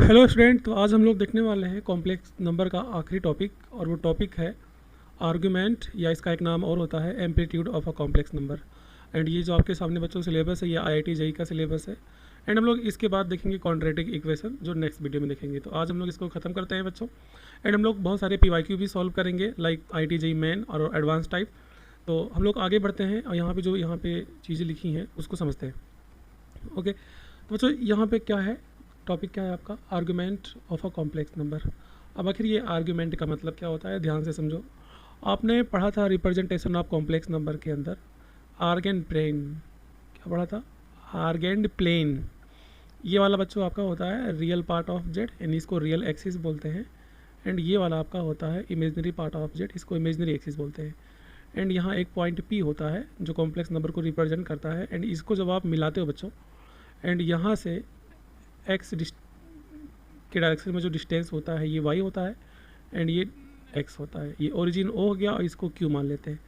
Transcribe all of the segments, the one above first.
Hello student. तो आज हम लोग देखने वाले हैं कॉम्प्लेक्स नंबर का आखिरी टॉपिक, और वो टॉपिक है आर्गुमेंट, या इसका एक नाम और होता है amplitude of a complex number. And ये जो आपके सामने बच्चों सिलेबस है, ये आईआईटी जेईई का सिलेबस है। एंड हम लोग इसके बाद देखेंगे क्वाड्रेटिक इक्वेशन, जो नेक्स्ट वीडियो में देखेंगे। तो आज हम लोग इसको खत्म करते हैं बच्चों। एंड हम लोग बहुत सारे पीवाईक्यू भी सॉल्व करेंगे, लाइक आईआईटी जेईई मेन और एडवांस टाइप। तो हम लोग आगे बढ़ते हैं और यहाँ पे चीज़ें लिखी हैं उसको समझते हैं। ओके, तो बच्चों यहाँ पे क्या है, टॉपिक क्या है आपका, argument of a complex number. अब आखिर ये आर्गुमेंट का मतलब क्या होता है, ध्यान से समझो। आपने पढ़ा था रिप्रेजेंटेशन ऑफ कॉम्प्लेक्स नंबर के अंदर आर्गेन प्लेन। क्या पढ़ा था? Argand plane. ये वाला बच्चों आपका होता है रियल पार्ट ऑफ जेड, यानी इसको रियल एक्सिस बोलते हैं। एंड ये वाला आपका होता है इमेजनरी पार्ट ऑफ जेड, इसको इमेजनरी एक्सिस बोलते हैं। एंड यहाँ एक पॉइंट पी होता है जो कॉम्प्लेक्स नंबर को रिप्रेजेंट करता है। एंड इसको जब आप मिलाते हो बच्चों, एंड यहाँ से एक्स के डायरेक्शन में जो डिस्टेंस होता है ये वाई होता है, एंड ये एक्स होता है। ये ओरिजिन ओ हो गया और इसको क्यू मान लेते हैं।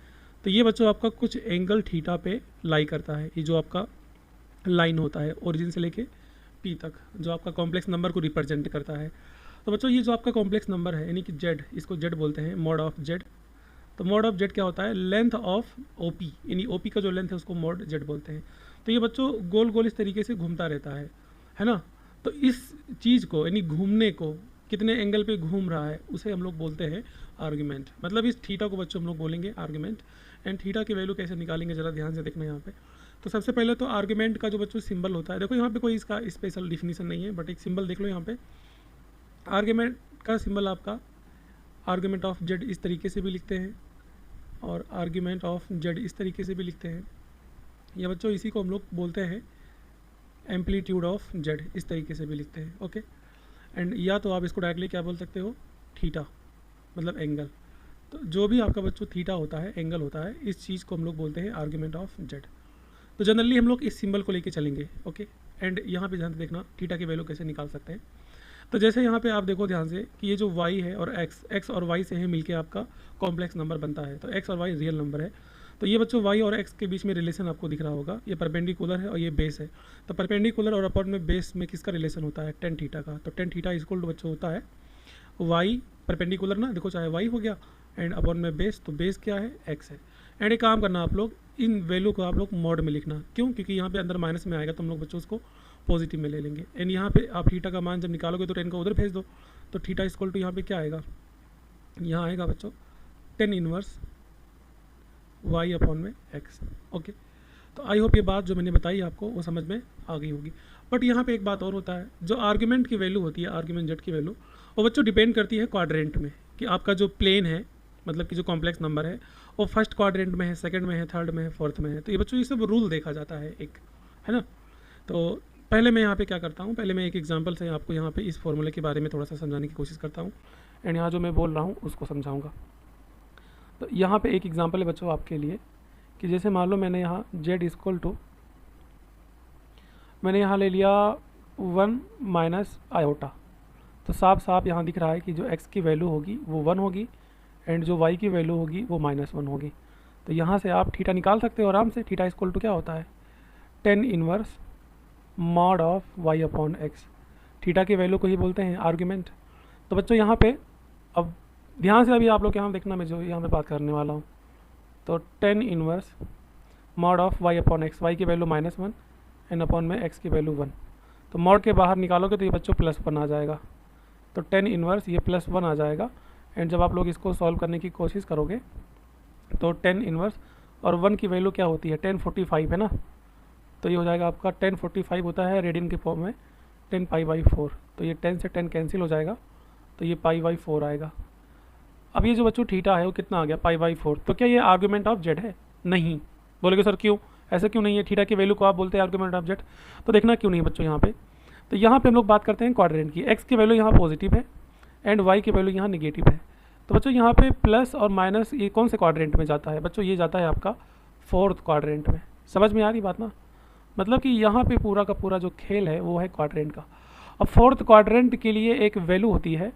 तो ये बच्चों आपका कुछ एंगल थीटा पे लाई करता है। ये जो आपका लाइन होता है ओरिजिन से लेके पी तक, जो आपका कॉम्प्लेक्स नंबर को रिप्रेजेंट करता है। तो बच्चों ये जो आपका कॉम्प्लेक्स नंबर है, यानी कि जेड, इसको जेड बोलते हैं, मॉड ऑफ जेड। तो मॉड ऑफ जेड क्या होता है? लेंथ ऑफ ओपी, यानी ओपी का जो लेंथ है उसको मॉड जेड बोलते हैं। तो ये बच्चों गोल गोल इस तरीके से घूमता रहता है ना। तो इस चीज़ को, यानी घूमने को, कितने एंगल पे घूम रहा है, उसे हम लोग बोलते हैं आर्गुमेंट। मतलब इस थीटा को बच्चों हम लोग बोलेंगे आर्गुमेंट। एंड थीटा की वैल्यू कैसे निकालेंगे ज़रा ध्यान से देखना यहाँ पे। तो सबसे पहले तो आर्गुमेंट का जो बच्चों सिंबल होता है, देखो यहाँ पे कोई इसका स्पेशल डिफिनीशन नहीं है, बट एक सिंबल देख लो यहाँ पे। आर्गुमेंट का सिंबल आपका आर्गुमेंट ऑफ जेड इस तरीके से भी लिखते हैं, और आर्गुमेंट ऑफ जेड इस तरीके से भी लिखते हैं। या बच्चों इसी को हम लोग बोलते हैं एम्पलीट्यूड ऑफ जेड, इस तरीके से भी लिखते हैं। ओके, एंड या तो आप इसको डायरेक्टली क्या बोल सकते हो, थीटा, मतलब एंगल। तो जो भी आपका बच्चों थीटा होता है, एंगल होता है, इस चीज़ को हम लोग बोलते हैं आर्गुमेंट ऑफ जेड। तो जनरली हम लोग इस सिंबल को लेके चलेंगे। ओके, एंड यहाँ पे ध्यान से देखना थीटा की वैल्यू कैसे निकाल सकते हैं। तो जैसे यहाँ पे आप देखो ध्यान से कि ये जो y है और x और y से है मिलके आपका कॉम्प्लेक्स नंबर बनता है। तो x और y रियल नंबर है। तो ये बच्चों y और x के बीच में रिलेशन आपको दिख रहा होगा, ये परपेंडिकुलर है और ये बेस है। तो परपेंडिकुलर और अपॉन में बेस में किसका रिलेशन होता है? टेन थीटा का। तो टेन थीटा इक्वल टू बच्चों होता है y, परपेंडिकुलर ना, देखो चाहे y हो गया, एंड अपॉन में बेस, तो बेस क्या है? x है। एंड एक काम करना आप लोग, इन वैल्यू को आप लोग मॉड में लिखना। क्यों? क्योंकि यहाँ पे अंदर माइनस में आएगा तो हम लोग बच्चों उसको पॉजिटिव में ले लेंगे। एंड यहाँ पे आप थीटा का मान जब निकालोगे तो 10 का उधर भेज दो, तो थीटा इक्वल टू यहाँ पे क्या आएगा? यहाँ आएगा बच्चों 10 इनवर्स y अपॉन में x। ओके, तो आई होप ये बात जो मैंने बताई आपको वो समझ में आ गई होगी। बट यहाँ पे एक बात और होता है, जो आर्ग्यूमेंट की वैल्यू होती है, आर्ग्यूमेंट जेड की वैल्यू, वो बच्चों डिपेंड करती है क्वाड्रेंट में, कि आपका जो प्लेन है, मतलब कि जो कॉम्प्लेक्स नंबर है, वो फर्स्ट क्वाड्रेंट में है, सेकंड में है, थर्ड में है, फोर्थ में है। तो ये बच्चों ये सब रूल देखा जाता है एक, है ना। तो पहले मैं यहाँ पे क्या करता हूँ, पहले मैं एक एग्जांपल से आपको यहाँ पे इस फॉर्मूले के बारे में थोड़ा सा समझाने की कोशिश करता हूँ, एंड यहाँ जो मैं बोल रहा हूँ उसको समझाऊँगा। तो यहाँ पे एक एग्जांपल है बच्चों आपके लिए, कि जैसे मान लो मैंने यहाँ जेड इक्वल टू, मैंने यहाँ ले लिया 1 माइनस आयोटा। तो साफ साफ यहाँ दिख रहा है कि जो x की वैल्यू होगी वो 1 होगी, एंड जो y की वैल्यू होगी वो -1 होगी। तो यहाँ से आप थीटा निकाल सकते हो आराम से। थीटा इक्वल टू क्या होता है? 10 inverse mod of y upon x. Theta की वैल्यू को ही बोलते हैं आर्ग्यूमेंट। तो बच्चों यहाँ पे अब ध्यान से अभी आप लोग यहाँ देखना, मैं जो यहाँ पे बात करने वाला हूँ। तो 10 inverse mod of y upon x, y की वैल्यू -1 एंड अपॉन में x की वैल्यू 1। तो मॉड के बाहर निकालोगे तो ये बच्चों +1 आ जाएगा। तो 10 इनवर्स ये +1 आ जाएगा। एंड जब आप लोग इसको सॉल्व करने की कोशिश करोगे तो 10 इनवर्स और 1 की वैल्यू क्या होती है? 1045 है ना। तो ये हो जाएगा आपका 1045 होता है रेडियन के फॉर्म में 10π/4। तो ये 10 से 10 कैंसिल हो जाएगा, तो ये π/4 आएगा। अब ये जो बच्चों थीटा है वो कितना आ गया? π/4। तो क्या ये आर्गुमेंट ऑफ जेड है? नहीं। बोलोगे सर क्यों, ऐसा क्यों नहीं है? थीटा की वैल्यू को आप बोलते हैं आर्गुमेंट ऑफ जेड। तो देखना क्यों नहीं बच्चों यहाँ पे। तो यहाँ पे हम लोग बात करते हैं क्वाड्रेंट की। एक्स की वैल्यू यहाँ पॉजिटिव है एंड वाई की वैल्यू यहाँ निगेटिव है। तो बच्चों यहाँ पे प्लस और माइनस ये कौन से क्वाड्रेंट में जाता है? बच्चों ये जाता है आपका फोर्थ क्वाड्रेंट में। समझ में आ रही बात ना? मतलब कि यहाँ पे पूरा का पूरा जो खेल है वो है क्वाड्रेंट का। अब फोर्थ क्वाड्रेंट के लिए एक वैल्यू होती है,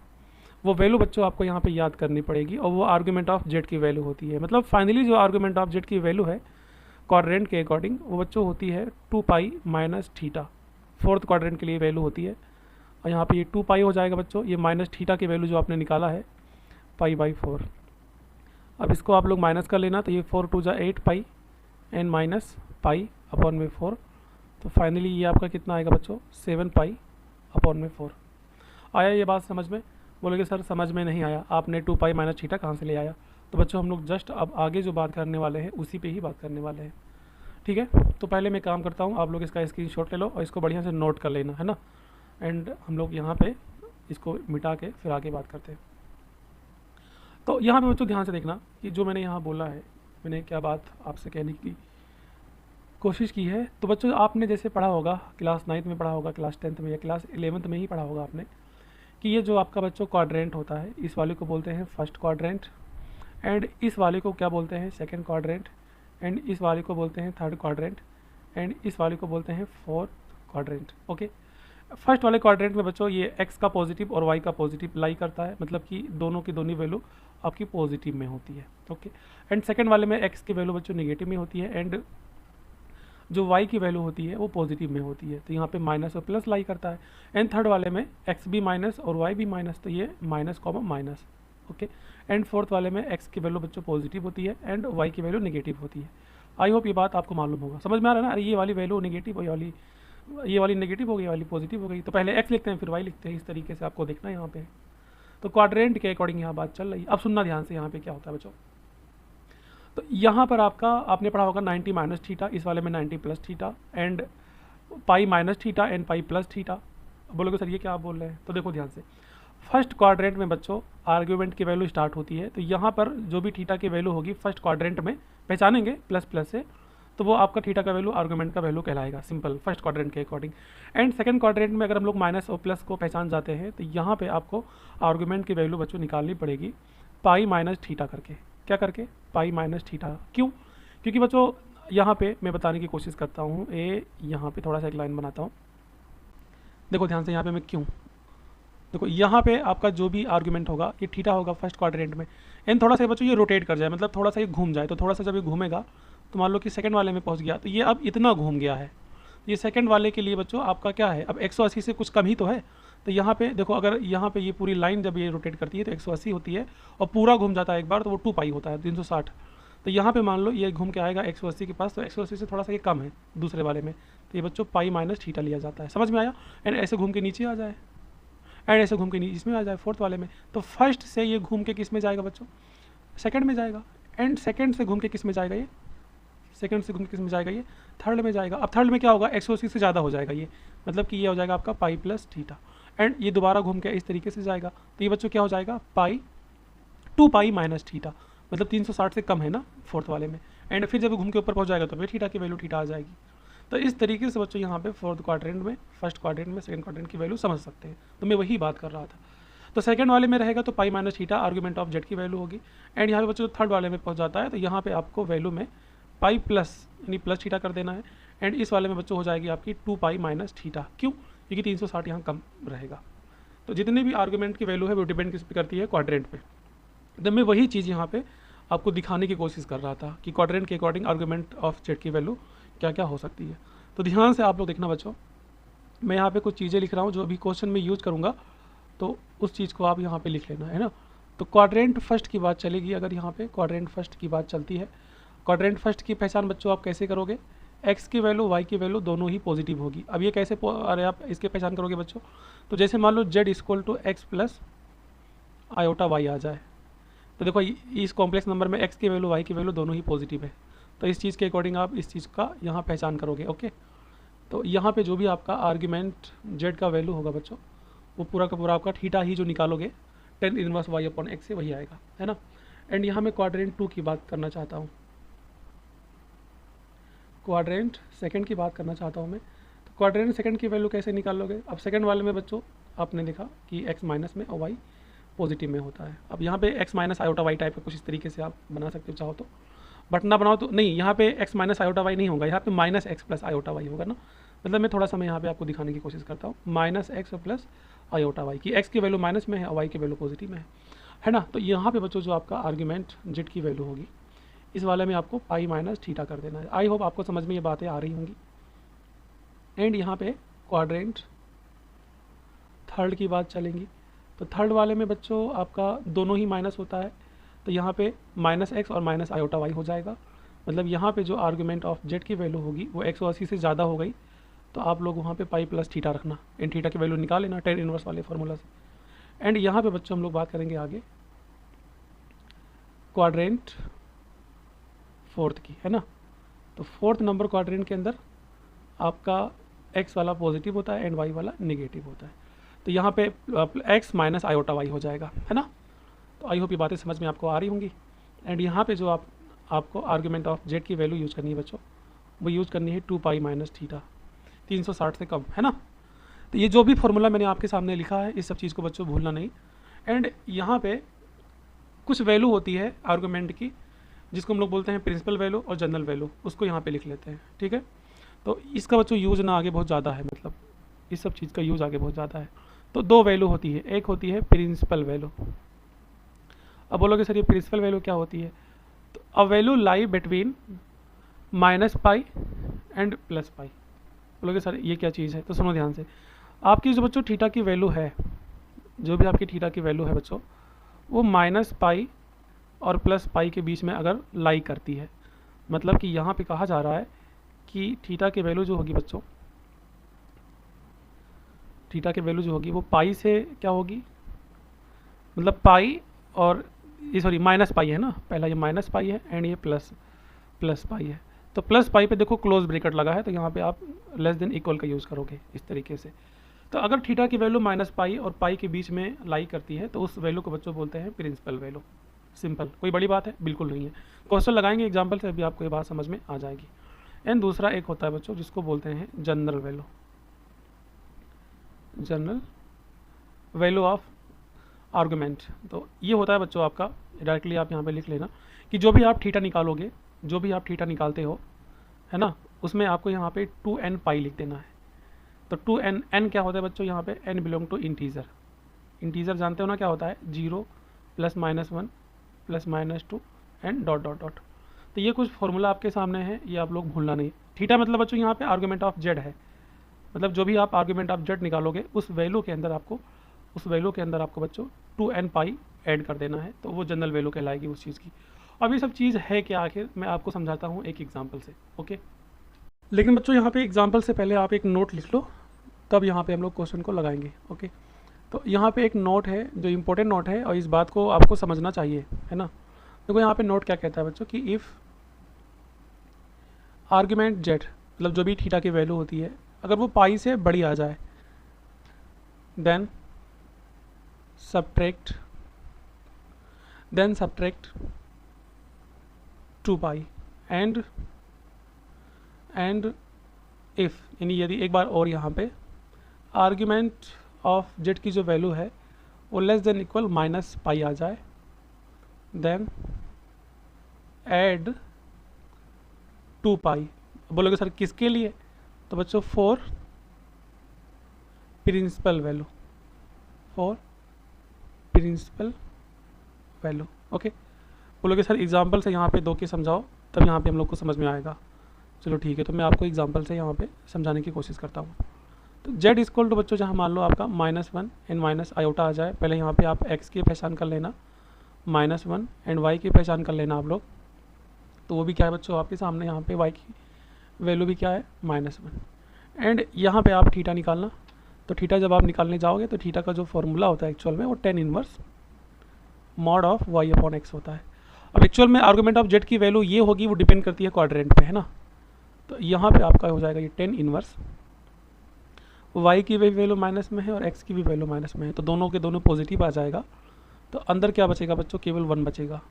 वो वैल्यू बच्चों आपको यहाँ पे याद करनी पड़ेगी, और वो आर्गुमेंट ऑफ जेड की वैल्यू होती है। मतलब फाइनली जो आर्गुमेंट ऑफ जेड की वैल्यू है क्वाड्रेंट के अकॉर्डिंग, वो बच्चों होती है 2π - थीटा। फोर्थ क्वाड्रेंट के लिए वैल्यू होती है। और यहाँ पे ये 2 पाई हो जाएगा बच्चों, ये माइनस थीटा की वैल्यू जो आपने निकाला है π/4। अब इसको आप लोग माइनस कर लेना, तो ये 4 2 जा 8 पाई एन माइनस π/4। तो फाइनली ये आपका कितना आएगा बच्चों 7 π/4। आया ये बात समझ में? बोलोगे सर समझ में नहीं आया, आपने 2 पाई माइनस थीटा कहाँ से ले आया? तो बच्चों हम लोग जस्ट अब आगे जो बात करने वाले हैं उसी पे ही बात करने वाले हैं, ठीक है। तो पहले मैं काम करता हूँ, आप लोग इसका स्क्रीनशॉट ले लो और इसको बढ़िया से नोट कर लेना, है ना। एंड हम लोग यहाँ पे इसको मिटा के फिर आगे बात करते हैं। तो यहाँ पे बच्चों ध्यान से देखना कि जो मैंने यहाँ बोला है, मैंने क्या बात आपसे कहने की कोशिश की है। तो बच्चों आपने जैसे पढ़ा होगा, क्लास 9th में पढ़ा होगा, क्लास 10th में या क्लास 11th में ही पढ़ा होगा आपने, कि ये जो आपका बच्चों क्वाड्रेंट होता है, इस वाले को बोलते हैं फर्स्ट क्वाड्रेंट, एंड इस वाले को क्या बोलते हैं सेकंड क्वाड्रेंट, एंड इस वाले को बोलते हैं थर्ड क्वाड्रेंट, एंड इस वाले को बोलते हैं फोर्थ क्वाड्रेंट। ओके, फर्स्ट वाले क्वाड्रेंट में बच्चों ये x का पॉजिटिव और y का पॉजिटिव लाई करता है, मतलब कि दोनों की दोनों वैल्यू आपकी पॉजिटिव में होती है। ओके, एंड सेकंड वाले में x की वैल्यू बच्चों नेगेटिव में होती है, एंड जो y की वैल्यू होती है वो पॉजिटिव में होती है, तो यहाँ पे माइनस और प्लस लाई करता है। एंड थर्ड वाले में x भी माइनस और y भी माइनस, तो ये minus comma minus. Okay, and fourth वाले में x की वैल्यू बच्चों पॉजिटिव होती है एंड y की वैल्यू नेगेटिव होती है। आई होप ये बात आपको मालूम होगा, समझ में आ रहा है ना। अरे ये वाली वैल्यू नेगेटिव, ये वाली नेगेटिव हो गई, ये वाली पॉजिटिव हो गई, तो पहले x लिखते हैं फिर y लिखते हैं, इस तरीके से आपको देखना है यहाँ पे। तो क्वाड्रेंट के अकॉर्डिंग यहाँ बात चल रही है। अब सुनना ध्यान से यहाँ पे क्या होता है बच्चों। तो यहाँ पर आपका आपने पढ़ा होगा 90 माइनस थीटा, इस वाले में 90 plus theta, and pi minus theta and pi plus theta. बोलोगे सर ये क्या आप बोल रहे हैं? तो देखो ध्यान से, फर्स्ट क्वाड्रेंट में बच्चों आर्ग्यूमेंट की वैल्यू स्टार्ट होती है, तो यहाँ पर जो भी थीटा की वैल्यू होगी फर्स्ट क्वाड्रेंट में पहचानेंगे प्लस प्लस से, तो वो आपका थीटा का वैल्यू आर्गूमेंट का वैल्यू कहलाएगा, सिंपल फर्स्ट क्वाड्रेंट के अकॉर्डिंग। एंड सेकंड क्वाड्रेंट में अगर हम लोग माइनस और प्लस को पहचान जाते हैं, तो यहाँ पे आपको आर्गूमेंट की वैल्यू बच्चों निकालनी पड़ेगी पाई माइनस थीटा करके। क्या करके? Pi minus theta. क्यों? क्योंकि बच्चों यहाँ पे मैं बताने की कोशिश करता हूँ, यहाँ पे थोड़ा सा एक लाइन बनाता हूँ, देखो ध्यान से यहाँ पे मैं क्यों, देखो यहाँ पे आपका जो भी आर्गूमेंट होगा ये थीटा होगा फर्स्ट क्वाड्रेंट में, एंड थोड़ा सा बच्चों ये रोटेट कर जाए, मतलब थोड़ा सा ये घूम जाए, तो थोड़ा सा जब ये घूमेगा तो मान लो कि सेकंड वाले में पहुंच गया, तो ये अब इतना घूम गया है, ये सेकंड वाले के लिए बच्चों आपका क्या है, अब 180 से कुछ कम ही तो है। तो यहाँ पे देखो, अगर यहाँ पे ये पूरी लाइन जब ये रोटेट करती है तो 180 होती है, और पूरा घूम जाता है एक बार तो वो 2 पाई होता है 360। तो यहाँ पे मान लो ये घूम के आएगा 180 के पास, तो 180 से थोड़ा सा ये कम है दूसरे वाले में, तो ये बच्चों पाई माइनस थीटा लिया जाता है। समझ में आया? एंड ऐसे घूम के नीचे आ जाए, एंड ऐसे घूम के नीचे इसमें आ जाए फोर्थ वाले में, तो फर्स्ट से ये घूम के किस में जाएगा बच्चों? सेकंड में जाएगा, एंड सेकंड से घूम के किस में जाएगा? ये सेकंड से घूम के किस में जाएगा? ये थर्ड में जाएगा। अब थर्ड में क्या होगा? 180 से ज़्यादा हो जाएगा ये, मतलब कि ये हो जाएगा आपका पाई प्लस थीटा, एंड ये दोबारा घूम के इस तरीके से जाएगा, तो ये बच्चों क्या हो जाएगा? पाई 2 पाई माइनस थीटा, मतलब 360 से कम है ना फोर्थ वाले में, एंड फिर जब घूम के ऊपर पहुँच जाएगा तो फिर थीटा की वैल्यू थीटा आ जाएगी। तो इस तरीके से बच्चों यहाँ पे फोर्थ क्वाड्रेंट में, फर्स्ट क्वाड्रेंट में, सेकंड क्वाड्रेंट की वैल्यू समझ सकते हैं। तो मैं वही बात कर रहा था। तो सेकंड वाले में रहेगा तो pi minus theta argument of Z की वैल्यू होगी, एंड यहाँ पे बच्चों थर्ड वाले में पहुँच जाता है, तो यहाँ पे आपको वैल्यू में पाई प्लस यानी प्लस थीटा कर देना है, एंड इस वाले में बच्चों हो जाएगी आपकी 2 पाई माइनस थीटा। क्यों? क्योंकि 360 यहाँ कम रहेगा। तो जितने भी आर्गूमेंट की वैल्यू है वो डिपेंड किस पे करती है? क्वाड्रेंट पे। तो मैं वही चीज़ यहाँ पे आपको दिखाने की कोशिश कर रहा था कि क्वाड्रेंट के अकॉर्डिंग आर्गूमेंट ऑफ जेड की वैल्यू क्या क्या हो सकती है। तो ध्यान से आप लोग देखना बच्चों, मैं यहाँ पे कुछ चीज़ें लिख रहा हूँ जो अभी क्वेश्चन में यूज़ करूँगा, तो उस चीज़ को आप यहाँ पे लिख लेना, है ना। तो क्वाड्रेंट फर्स्ट की बात चलेगी, अगर यहाँ पे क्वाड्रेंट फर्स्ट की बात चलती है, क्वाड्रेंट फर्स्ट की पहचान बच्चों आप कैसे करोगे? x की वैल्यू y की वैल्यू दोनों ही पॉजिटिव होगी। अब ये कैसे अरे आप इसके पहचान करोगे बच्चों? तो जैसे मान लो z equal to x plus iota y आ जाए, तो देखो इस कॉम्प्लेक्स नंबर में x की वैल्यू y की वैल्यू दोनों ही पॉजिटिव है, तो इस चीज़ के अकॉर्डिंग आप इस चीज़ का यहाँ पहचान करोगे। ओके, तो यहाँ पे जो भी आपका आर्ग्यूमेंट z का वैल्यू होगा बच्चों, वो पूरा का पूरा आपका थीटा ही जो निकालोगे tan inverse y upon x से वही आएगा, है ना। एंड यहाँ मैं क्वाड्रेंट 2 की बात करना चाहता हूँ, क्वाड्रेंट सेकंड की बात करना चाहता हूँ मैं। तो क्वाड्रेंट सेकंड की वैल्यू कैसे निकालोगे? अब सेकंड वाले में बच्चों आपने देखा कि x माइनस में और y पॉजिटिव में होता है। अब यहाँ पे x minus iota y type का कुछ इस तरीके से आप बना सकते हो चाहो तो, बट ना बनाओ तो नहीं, यहाँ पे x माइनस आयोटा वाई नहीं होगा, यहाँ पे minus x plus iota y होगा ना। मतलब मैं थोड़ा सा मैं यहाँ पे आपको दिखाने की कोशिश करता हूँ, minus x plus iota y की x की वैल्यू माइनस में है और y की वैल्यू पॉजिटिव में है ना। तो यहाँ पे बच्चों जो आपका आर्ग्यूमेंट जेड की वैल्यू होगी, इस वाले में आपको पाई माइनस थीटा कर देना है। आई होप आपको समझ में ये बातें आ रही होंगी। एंड यहाँ पे क्वाड्रेंट थर्ड की बात चलेंगी, तो थर्ड वाले में बच्चों आपका दोनों ही माइनस होता है, तो यहाँ पे -x और -i/y हो जाएगा। मतलब यहाँ पे जो आर्गुमेंट ऑफ जेड की वैल्यू होगी वो 180 से ज़्यादा हो गई, तो आप लोग वहाँ पे पाई प्लस थीटा रखना, इन थीटा की वैल्यू निकाल लेना tan इनवर्स वाले फार्मूला से। एंड यहाँ पे बच्चों हम लोग बात करेंगे आगे क्वाड्रेंट फोर्थ की, है ना। तो फोर्थ नंबर क्वाड्रेंट के अंदर आपका x वाला पॉजिटिव होता है एंड y वाला नेगेटिव होता है, तो यहाँ पे x माइनस i/y हो जाएगा, है ना। तो आई होप ये बातें समझ में आपको आ रही होंगी। एंड यहाँ पे जो आपको आर्गुमेंट ऑफ जेड की वैल्यू यूज़ करनी है बच्चों, वो यूज़ करनी है 2π माइनस थीटा, 360 से कम, है ना। तो ये जो भी फॉर्मूला मैंने आपके सामने लिखा है इस सब चीज़ को बच्चों भूलना नहीं। एंड यहाँ पे कुछ वैल्यू होती है आर्गुमेंट की जिसको हम लोग बोलते हैं प्रिंसिपल वैल्यू और जनरल वैल्यू, उसको यहाँ पे लिख लेते हैं, ठीक है। तो इसका बच्चों यूज़ ना आगे बहुत ज़्यादा है, मतलब इस सब चीज़ का यूज़ आगे बहुत ज़्यादा है। तो दो वैल्यू होती है, एक होती है प्रिंसिपल वैल्यू। अब बोलोगे सर ये प्रिंसिपल वैल्यू क्या होती है, तो a value lie between -π and +π। बोलोगे सर ये क्या चीज़ है, तो सुनो ध्यान से। आपकी जो बच्चों थीटा की वैल्यू है, जो भी आपकी थीटा की वैल्यू है बच्चों, वो -π और +π के बीच में अगर लाई करती है, मतलब कि यहाँ पे कहा जा रहा है कि थीटा की वैल्यू जो होगी बच्चों, थीटा की वैल्यू जो होगी वो पाई से क्या होगी, मतलब पाई और ये सॉरी -π है ना, पहला ये -π है एंड ये +π है। तो +π पे देखो क्लोज ब्रैकेट लगा है, तो यहाँ पे आप लेस देन इक्वल का यूज़ करोगे इस तरीके से। तो अगर थीटा की वैल्यू -π और पाई के बीच में लाई करती है तो उस वैल्यू को बच्चों बोलते हैं प्रिंसिपल वैल्यू। सिंपल, कोई बड़ी बात है बिल्कुल नहीं है। क्वेश्चन लगाएंगे एग्जाम्पल से, अभी आपको ये बात समझ में आ जाएगी। एंड दूसरा एक होता है बच्चों जिसको बोलते हैं general value, general value of argument. तो ये होता है बच्चों आपका, डायरेक्टली आप यहाँ पे लिख लेना कि जो भी आप थीटा निकालोगे, जो भी आप थीटा निकालते हो, है ना, उसमें आपको यहाँ पे 2n π लिख देना है। तो 2n क्या होता है बच्चों, यहाँ पे n belong to integer. Integer जानते हो ना क्या होता है, 0 +-1 +-2 एंड डॉट डॉट डॉट। तो ये कुछ फॉर्मूला आपके सामने है, ये आप लोग भूलना नहीं। थीटा मतलब बच्चों यहाँ पे आर्गुमेंट ऑफ जेड है, मतलब जो भी आप आर्गुमेंट ऑफ जेड निकालोगे उस वैल्यू के अंदर आपको बच्चों 2n π ऐड कर देना है, तो वो जनरल वैल्यू कहलाएगी उस चीज़ की। अब ये सब चीज़ है क्या, आखिर मैं आपको समझाता हूँ एक एग्जाम्पल से, ओके। लेकिन बच्चों यहाँ पे एग्जाम्पल से पहले आप एक नोट लिख लो, तब यहाँ पे हम लोग क्वेश्चन को लगाएंगे, ओके। तो यहाँ पे एक नोट है जो इम्पोर्टेंट नोट है और इस बात को आपको समझना चाहिए, है ना। देखो यहाँ पे नोट क्या कहता है बच्चों कि इफ़ आर्गुमेंट जेड, मतलब जो भी थीटा की वैल्यू होती है, अगर वो पाई से बड़ी आ जाए, देन सब्ट्रैक्ट 2π एंड इफ़, यानी यदि एक बार और यहाँ पे आर्गुमेंट ऑफ जेड की जो वैल्यू है वो लेस देन इक्वल -π आ जाए, देन ऐड 2π। बोलोगे सर किसके लिए, तो बच्चों फॉर प्रिंसिपल वैल्यू, ओके। बोलोगे सर एग्जाम्पल से यहाँ पे दो के समझाओ, तब यहाँ पे हम लोग को समझ में आएगा। चलो ठीक है, तो मैं आपको एग्जाम्पल से यहाँ पे समझाने की कोशिश करता हूँ। तो z इक्वल टू बच्चों जहाँ मान लो आपका -1 एंड -i आ जाए, पहले यहाँ पे आप x की पहचान कर लेना, -1 एंड y की पहचान कर लेना आप लोग। तो वो भी क्या है बच्चों आपके सामने, यहाँ पे y की वैल्यू भी क्या है -1 एंड यहाँ पे आप थीटा निकालना। तो थीटा जब आप निकालने जाओगे तो थीटा का जो फॉर्मूला होता है एक्चुअल में वो tan inverse mod of y/x होता है। अब एक्चुअल में आर्गुमेंट ऑफ जेड की वैल्यू ये होगी, वो डिपेंड करती है क्वाड्रेंट पे, है ना। तो यहाँ पे आपका हो जाएगा ये tan इनवर्स, y की भी वैल्यू माइनस में है और x की भी वैल्यू माइनस में है, तो दोनों के दोनों पॉजिटिव आ जाएगा। तो अंदर क्या बचेगा बच्चों, केवल 1 बचेगा।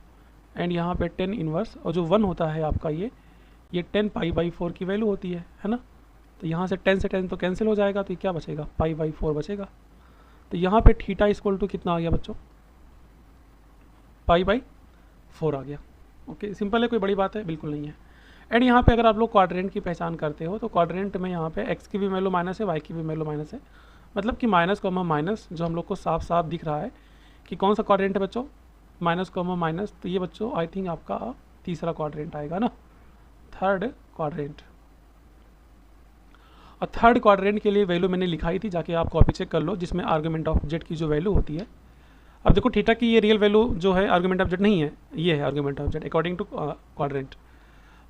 एंड यहाँ पे tan इनवर्स, और जो 1 होता है आपका ये 10π/4 की वैल्यू होती है ना। तो यहाँ से 10 से 10 तो कैंसिल हो जाएगा, तो ये क्या बचेगा, π/4 बचेगा। तो यहाँ पे थीटा इक्वल टू कितना आ गया बच्चों, π/4 आ गया, ओके। सिंपल है, कोई बड़ी बात है बिल्कुल नहीं है। एंड यहाँ पे अगर आप लोग क्वाड्रेंट की पहचान करते हो तो क्वाड्रेंट में यहाँ पे x की भी वैल्यू माइनस है, y की भी वैल्यू माइनस है, मतलब कि माइनस जो हम लोग को साफ साफ दिख रहा है कि कौन सा क्वाड्रेंट है बच्चों, -, तो ये बच्चों आई थिंक आपका तीसरा क्वाड्रेंट आएगा ना, थर्ड क्वाड्रेंट। और थर्ड क्वाड्रेंट के लिए वैल्यू मैंने लिखाई थी, जाके आप कॉपी चेक कर लो, जिसमें आर्गुमेंट ऑफ जेड की जो वैल्यू होती है, अब देखो थीटा की ये रियल वैल्यू जो है आर्गुमेंट ऑफ जेड नहीं है, ये है argument of z according to quadrant.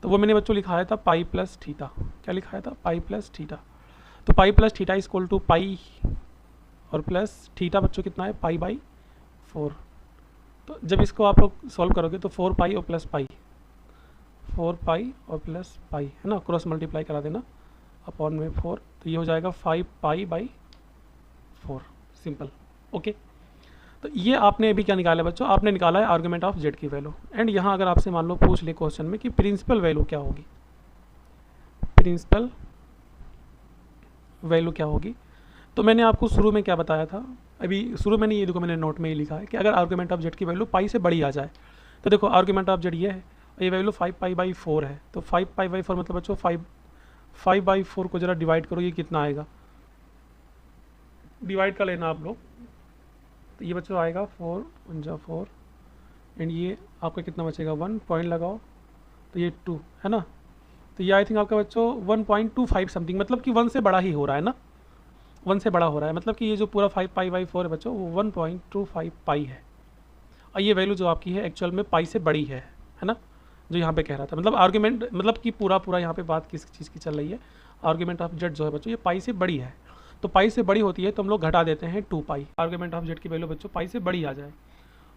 तो वो मैंने बच्चों लिखाया था पाई प्लस थीटा, क्या लिखाया था, पाई प्लस थीटा। तो pi plus theta equal to pi और प्लस थीटा बच्चों कितना है, पाई बाई 4। तो जब इसको आप लोग सॉल्व करोगे तो 4 पाई और प्लस पाई, 4 पाई और प्लस पाई है ना, क्रॉस मल्टीप्लाई करा देना अपॉन में 4, तो ये हो जाएगा 5 पाई बाई 4, सिंपल। ओके, तो ये आपने अभी क्या निकाला है बच्चों, आपने निकाला है आर्गुमेंट ऑफ जेड की वैल्यू। एंड यहाँ अगर आपसे मान लो पूछ ले क्वेश्चन में कि प्रिंसिपल वैल्यू क्या होगी, प्रिंसिपल वैल्यू क्या होगी, तो मैंने आपको शुरू में क्या बताया था, अभी शुरू में नहीं, ये देखो मैंने नोट में ही लिखा है कि अगर आर्गुमेंट ऑफ जेड की वैल्यू पाई से बड़ी आ जाए, तो देखो आर्गुमेंट ऑफ जेड ये है, ये वैल्यू 5 पाई बाई 4 है, तो 5 पाई बाई 4 मतलब बच्चों 5 बाई 4 को जरा डिवाइड करो, ये कितना आएगा, डिवाइड कर लेना आप लोग, तो ये बच्चों आएगा 4 × 4 एंड ये आपका कितना बचेगा 1 पॉइंट लगाओ, तो ये 2 है ना, तो ये आई थिंक आपका बच्चों 1.25 समथिंग, मतलब कि 1 से बड़ा ही हो रहा है ना, 1 से बड़ा हो रहा है, मतलब कि ये जो पूरा 5 पाई बाई 4 है बच्चों वो 1.25 पाई है, और ये वैल्यू जो आपकी है एक्चुअल में पाई से बड़ी है ना, जो यहाँ पे कह रहा था, मतलब आर्गुमेंट मतलब कि पूरा यहाँ पे बात किस चीज़ की चल रही है, आर्गुमेंट ऑफ जेड जो है बच्चों ये पाई से बड़ी है, तो पाई से बड़ी होती है तो हम लोग घटा देते हैं 2 पाई, आर्गुमेंट ऑफ जेड की वैल्यू बच्चों पाई से बड़ी आ जाए,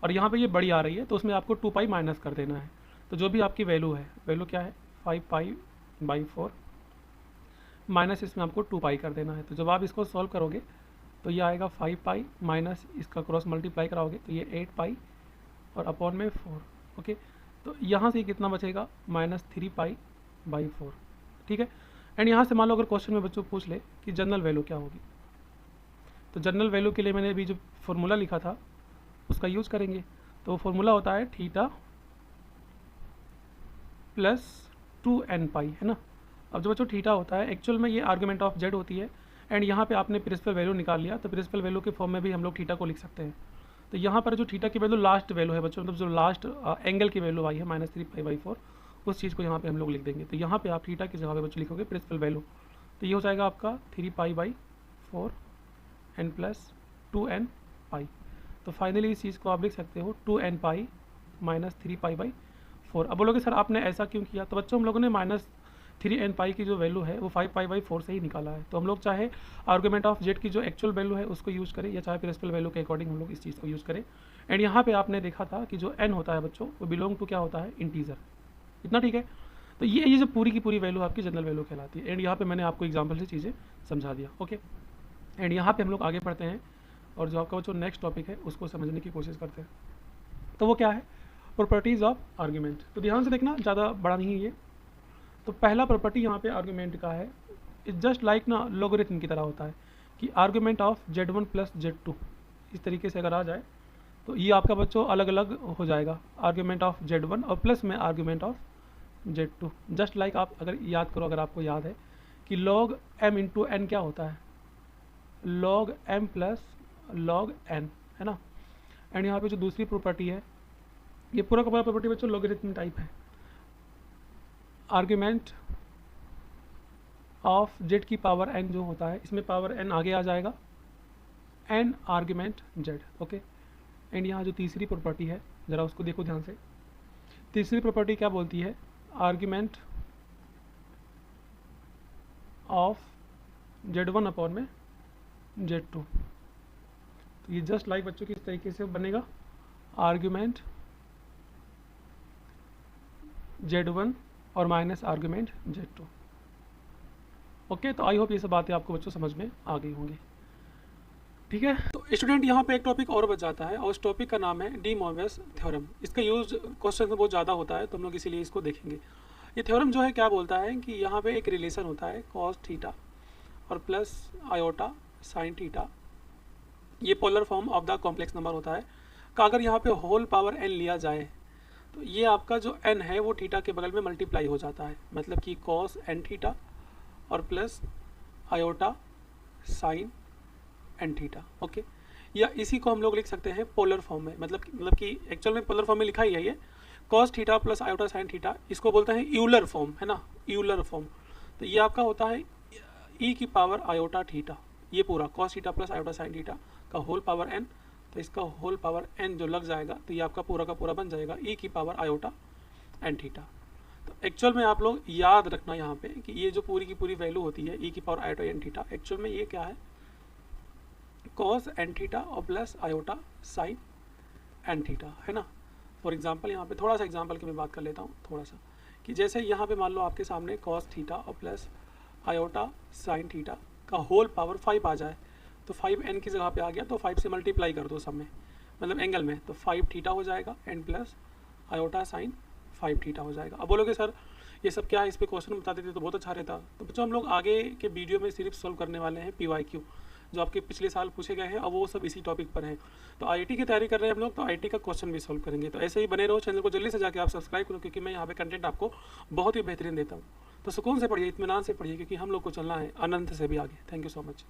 और यहाँ पे ये बड़ी आ रही है तो उसमें आपको 2 पाई माइनस कर देना है, तो जो भी आपकी वैल्यू है, वैल्यू क्या है 5 पाई बाई 4 माइनस इसमें आपको 2 पाई कर देना है, तो जब आप इसको सॉल्व करोगे तो ये आएगा 5 पाई माइनस इसका क्रॉस मल्टीप्लाई कराओगे तो ये 8 पाई और अपॉन में 4। ओके, तो यहाँ से कितना बचेगा -3 पाई बाई 4, ठीक है। एंड यहाँ से मान लो अगर क्वेश्चन में बच्चों पूछ ले कि जनरल वैल्यू क्या होगी, तो जनरल वैल्यू के लिए मैंने अभी जो फॉर्मूला लिखा था उसका यूज़ करेंगे, तो फॉर्मूला होता है थीटा प्लस 2n पाई है ना। अब जो बच्चों थीटा होता है एक्चुअल में ये आर्गुमेंट ऑफ जेड होती है, एंड यहाँ पे आपने प्रिंसिपल वैल्यू निकाल लिया, तो प्रिंसिपल वैल्यू के फॉर्म में भी हम लोग थीटा को लिख सकते हैं। तो यहाँ पर जो थीटा की वैल्यू लास्ट वैल्यू है बच्चों, मतलब जो लास्ट एंगल की वैल्यू आई है -3 पाई बाई 4, उस चीज़ को यहाँ पे हम लोग लिख देंगे। तो यहाँ पे आप थीटा की जगह पे बच्चों लिखोगे प्रिंसिपल वैल्यू, तो ये हो जाएगा आपका 3 pi by 4 n plus 2n pi. तो फाइनली इस चीज़ को आप लिख सकते हो 2n पाई -3 पाई बाई 4। अब बोलोगे सर आपने ऐसा क्यों किया, तो बच्चों हम लोगों ने -3n पाई की जो वैल्यू है वो 5 पाई बाई 4 से ही निकाला है, तो हम लोग चाहे आर्गुमेंट ऑफ जेड की जो एक्चुअल वैल्यू है उसको यूज़ करें या चाहे प्रिंसिपल वैल्यू के अकॉर्डिंग हम लोग इस चीज़ को यूज़ करें। एंड यहाँ पे आपने देखा था कि जो n होता है बच्चों वो बिलोंग टू क्या होता है, इंटीजर, इतना ठीक है। तो ये जो पूरी की पूरी वैल्यू आपकी जनरल वैल्यू कहलाती है। एंड यहाँ पे मैंने आपको एग्जाम्पल से चीज़ें समझा दिया। ओके, एंड यहाँ पे हम लोग आगे बढ़ते हैं और जो आपका जो नेक्स्ट टॉपिक है उसको समझने की कोशिश करते हैं। तो वो क्या है, प्रॉपर्टीज़ ऑफ आर्गुमेंट। तो ध्यान से देखना, ज़्यादा बड़ा नहीं है ये। तो पहला प्रॉपर्टी यहाँ पे आर्गुमेंट का है, इट्स जस्ट लाइक ना लोगरिथम की तरह होता है कि argument of Z1 plus Z2 इस तरीके से अगर आ जाए तो ये आपका बच्चों अलग अलग हो जाएगा, आर्गुमेंट ऑफ Z1 और प्लस में argument of Z2। Just like आप अगर याद करो, अगर आपको याद है कि log m इंटू n क्या होता है, log m plus log n है ना। एंड यहाँ पे जो दूसरी प्रॉपर्टी है, ये पूरा का पूरा प्रॉपर्टी बच्चों लॉगरिथम टाइप है। आर्गुमेंट ऑफ z की पावर n जो होता है, इसमें पावर n आगे आ जाएगा, n argument z। Okay, and यहाँ जो तीसरी प्रॉपर्टी है ज़रा उसको देखो ध्यान से। तीसरी प्रॉपर्टी क्या बोलती है, आर्गुमेंट ऑफ Z1 अपॉन में Z2। तो ये जस्ट लाइक बच्चों की इस तरीके से बनेगा, आर्गुमेंट Z1 और माइनस आर्गुमेंट Z2। ओके, तो आई होप ये सब बातें आपको बच्चों समझ में आ गई होंगी। ठीक है, तो स्टूडेंट यहाँ पे एक टॉपिक और बच जाता है और उस टॉपिक का नाम है डी मोरवियस थ्योरम। इसका यूज क्वेश्चन में बहुत ज़्यादा होता है, तो हम लोग इसीलिए इसको देखेंगे। ये थ्योरम जो है क्या बोलता है कि यहाँ पे एक रिलेशन होता है कॉस थीटा और प्लस आयोटा साइन थीटा, ये polar form of the complex number होता है का अगर यहाँ पे होल पावर n लिया जाए तो ये आपका जो n है वो थीटा के बगल में मल्टीप्लाई हो जाता है, मतलब कि कॉस n थीटा और plus iota sine n theta. Okay, या इसी को हम लोग लिख सकते हैं पोलर फॉर्म में, मतलब कि एक्चुअल में पोलर फॉर्म में लिखा ही है ये, cos theta plus iota sine theta, इसको बोलते हैं यूलर फॉर्म है ना, यूलर फॉर्म। तो ये आपका होता है ई की पावर आयोटा थीटा, ये पूरा cos theta plus iota sine theta का होल पावर एन, तो इसका होल पावर एन जो लग जाएगा तो ये आपका पूरा का पूरा बन जाएगा ई की पावर आयोटा एन थीटा। तो एक्चुअल में आप लोग याद रखना यहाँ पे कि ये जो पूरी की पूरी वैल्यू होती है ई की power iota n theta, actual में ये क्या है, कॉस एन थीटा और plus iota sine n theta, है ना। फॉर एग्जांपल यहाँ पे थोड़ा सा एग्जांपल की मैं बात कर लेता हूँ थोड़ा सा, कि जैसे यहाँ पे मान लो आपके सामने कॉस थीटा और प्लस आयोटा साइन थीटा का होल पावर 5 आ जाए, तो 5 एन की जगह पे आ गया तो 5 से मल्टीप्लाई कर दो सब में, मतलब एंगल में, तो 5 थीटा हो जाएगा n plus iota sine 5 theta हो जाएगा। अब बोलोगे सर ये सब क्या है, इस पर क्वेश्चन बता देते तो बहुत अच्छा रहता। तो बच्चों हम लोग आगे के वीडियो में सिर्फ सॉल्व करने वाले हैं PYQ जो आपके पिछले साल पूछे गए हैं, और वो सब इसी टॉपिक पर हैं। तो IIT की तैयारी कर रहे हैं हम लोग, तो IIT का क्वेश्चन भी सॉल्व करेंगे। तो ऐसे ही बने रहो, चैनल को जल्दी से जाकर आप सब्सक्राइब करो, क्योंकि मैं यहाँ पे कंटेंट आपको बहुत ही बेहतरीन देता हूँ। तो सुकून से पढ़िए, इत्मीनान से पढ़िए, क्योंकि हम लोग को चलना है अनंत से भी आगे। Thank you so much.